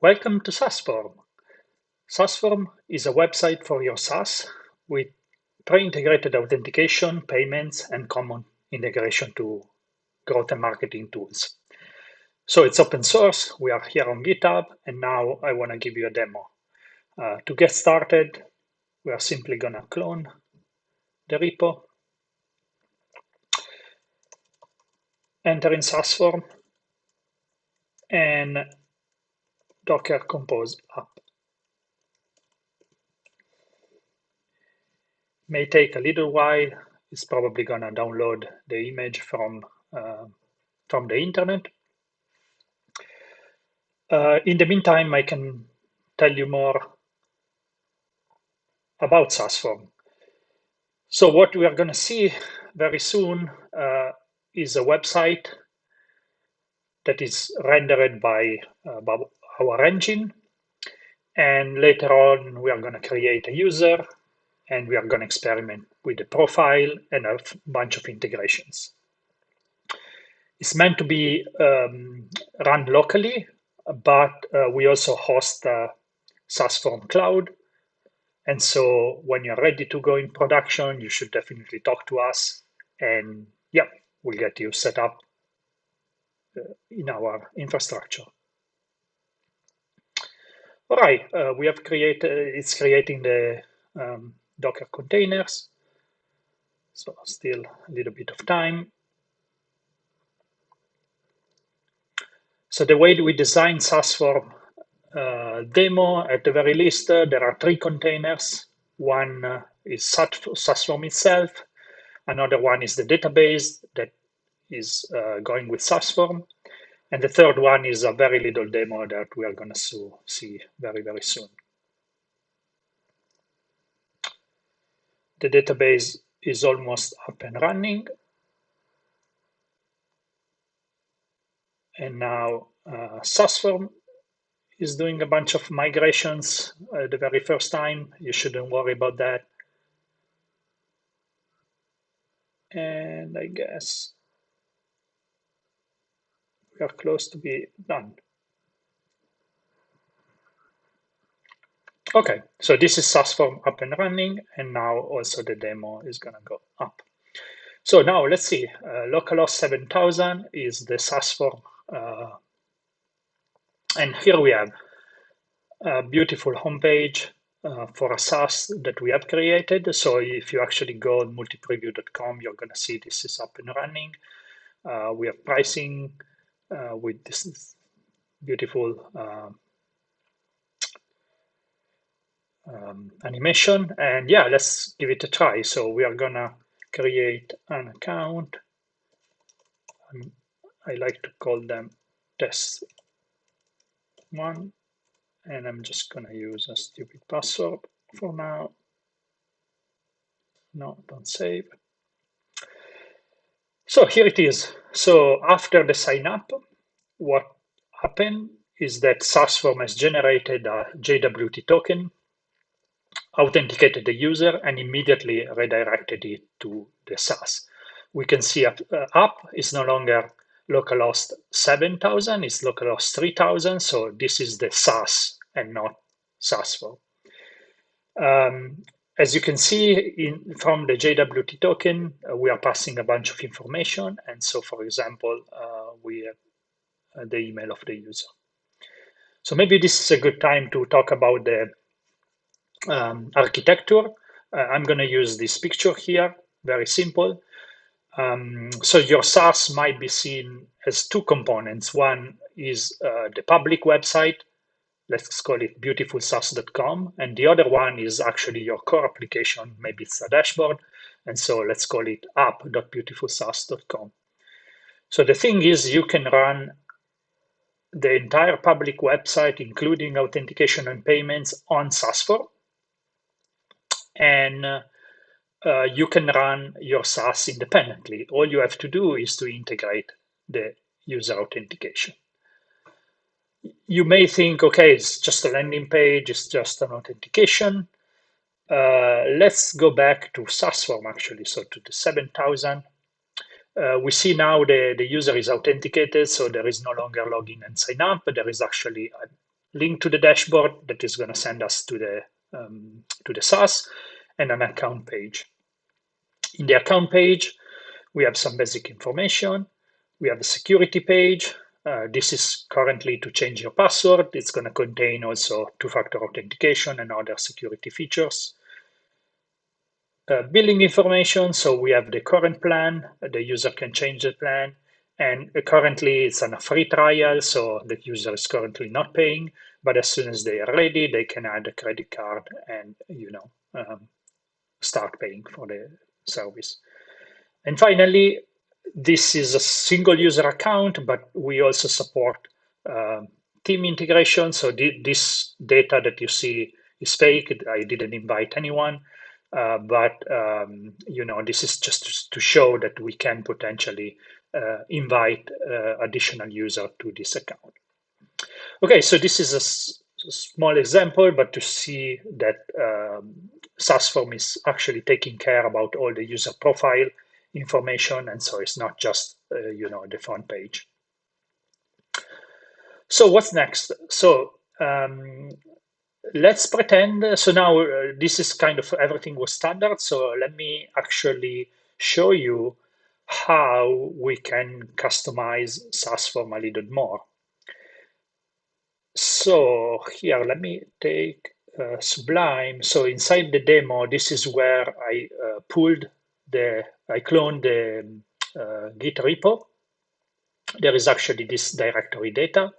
Welcome to Saasform. Saasform is a website for your SaaS with pre-integrated authentication, payments, and common integration to growth and marketing tools. So it's open source. We are here on GitHub, and now I want to give you a demo. To get started, we are simply going to clone the repo, enter in Saasform, and Docker compose app. May take a little while. It's probably going to download the image from the internet. In the meantime, I can tell you more about Saasform. So what we are going to see very soon is a website that is rendered by our engine. And later on, we are going to create a user, and we are going to experiment with the profile and a bunch of integrations. It's meant to be run locally, but we also host Saasform Cloud. And so when you're ready to go in production, you should definitely talk to us. And yeah, we'll get you set up in our infrastructure. All right, we have it's creating the Docker containers. So still a little bit of time. So the way we design Saasform demo, at the very least, there are 3 containers. One is Saasform itself. Another one is the database that is going with Saasform. And the third one is a very little demo that we are going to see very, very soon. The database is almost up and running. And now Saasform is doing a bunch of migrations the very first time. You shouldn't worry about that. And I guess we are close to be done. Okay, so this is Saasform up and running, and now also the demo is going to go up. So now let's see, localhost 7000 is the Saasform, and here we have a beautiful homepage for a SaaS that we have created. So if you actually go on multipreview.com, you're going to see this is up and running. We have pricing with this beautiful animation. And yeah, let's give it a try. So we are going to create an account. I like to call them test 1. And I'm just going to use a stupid password for now. No, don't save. So here it is. So after the sign up, what happened is that Saasform has generated a JWT token, authenticated the user, and immediately redirected it to the SaaS. We can see app is no longer localhost 7000, it's localhost 3000. So this is the SaaS and not Saasform. As you can see from the JWT token, we are passing a bunch of information. And so, for example, we have the email of the user. So maybe this is a good time to talk about the architecture. I'm going to use this picture here, very simple. So your SaaS might be seen as 2 components. One is the public website, let's call it beautifulsaas.com, and the other one is actually your core application, maybe it's a dashboard, and so let's call it app.beautifulsaas.com. So the thing is, you can run the entire public website, including authentication and payments, on Saasform, and you can run your SaaS independently. All you have to do is to integrate the user authentication. You may think, okay, it's just a landing page, it's just an authentication. Let's go back to Saasform, actually, so to the 7000. We see now the user is authenticated, so there is no longer login and sign up, but there is actually link to the dashboard that is going to send us to the Sas, and an account page. In the account page, we have some basic information. We have a security page. This is currently to change your password. It's going to contain also two-factor authentication and other security features. Billing information, so we have the current plan. The user can change the plan. And currently it's on a free trial, so the user is currently not paying. But as soon as they are ready, they can add a credit card and start paying for the service. And finally, this is a single user account, but we also support team integration. So this data that you see is fake. I didn't invite anyone, but this is just to show that we can potentially invite additional user to this account. Okay, so this is a small example, but to see that Saasform is actually taking care about all the user profile information, and so it's not just the front page. So what's next? So let's pretend. So now this is kind of everything was standard. So let me actually show you how we can customize Saasform a little more. So here, let me take Sublime. So inside the demo, this is where I I cloned the Git repo. There is actually this directory data.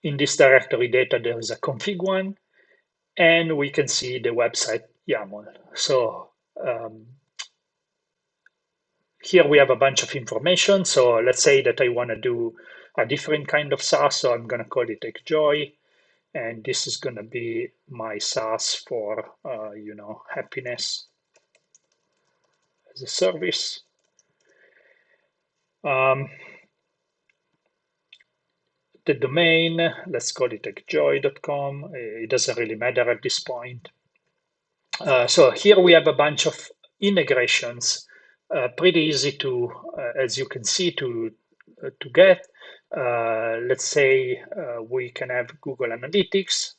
In this directory data, there is a config one, and we can see the website YAML. So here we have a bunch of information. So let's say that I want to do a different kind of SaaS. So I'm going to call it Joy. And this is going to be my SaaS for, happiness as a service. The domain, let's call it joy.com. It doesn't really matter at this point. So here we have a bunch of integrations, pretty easy to, as you can see, to get. Let's say we can have Google Analytics.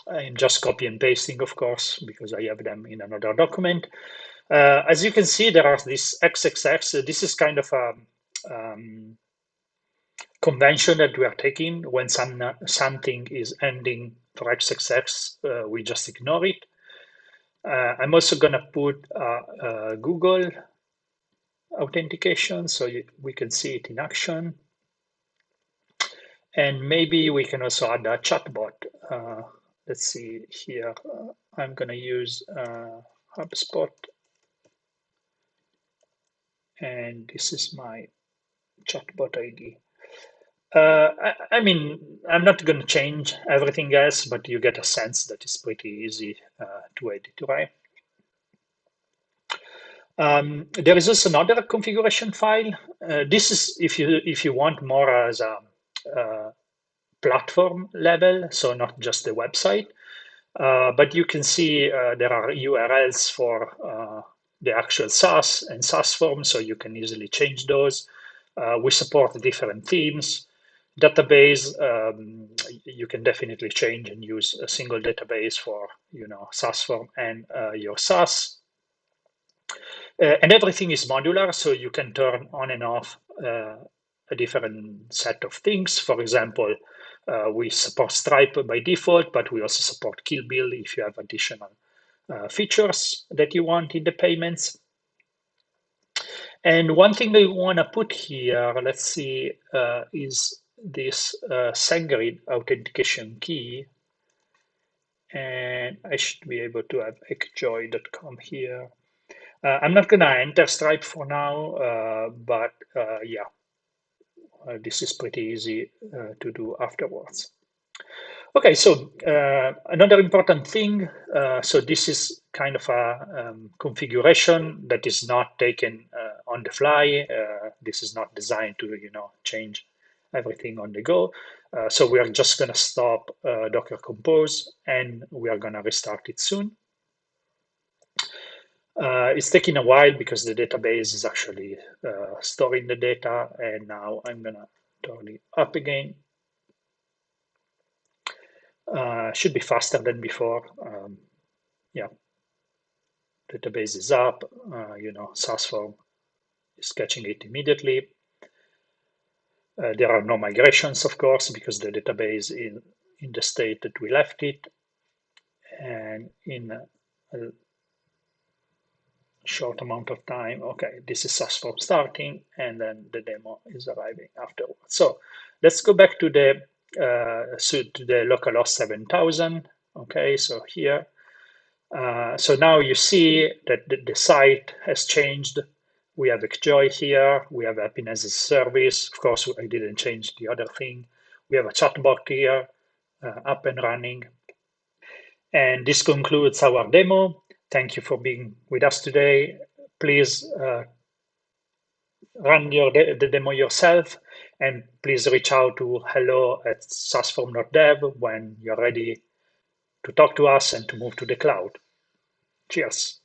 I'm just copy and pasting, of course, because I have them in another document. As you can see, there are this XXX. This is kind of a convention that we are taking. When something is ending for XXX, we just ignore it. I'm also going to put Google authentication so we can see it in action. And maybe we can also add a chatbot. Let's see here. I'm going to use HubSpot. And this is my chatbot ID. I mean, I'm not going to change everything else, but you get a sense that it's pretty easy to edit, right? There is also another configuration file. This is if you want more as a platform level, so not just the website. But you can see there are URLs for the actual Sas and Saasform, so you can easily change those. We support different themes. Database, you can definitely change and use a single database for Saasform and your Sas. And everything is modular, so you can turn on and off a different set of things. For example, we support Stripe by default, but we also support Kill Bill if you have additional features that you want in the payments. And one thing I want to put here, let's see, is this SendGrid authentication key. And I should be able to have ecjoy.com here. I'm not going to enter Stripe for now, but yeah, this is pretty easy to do afterwards. Okay, so another important thing, so this is kind of a configuration that is not taken on the fly. This is not designed to, change everything on the go. So we are just going to stop Docker Compose, and we are going to restart it soon. It's taking a while because the database is actually storing the data, and now I'm going to turn it up again. Should be faster than before. Yeah, database is up. Sas Form is catching it immediately. There are no migrations, of course, because the database is in the state that we left it. And in a short amount of time, okay, this is Saasform starting, and then the demo is arriving afterwards. So let's go back to the localhost 7000. Okay, so here, so now you see that the site has changed. We have Xjoy here. We have happiness as a service. Of course, I didn't change the other thing. We have a chatbot here, up and running. And this concludes our demo. Thank you for being with us today. Please run the demo yourself, and please reach out to hello@saasform.dev when you're ready to talk to us and to move to the cloud. Cheers.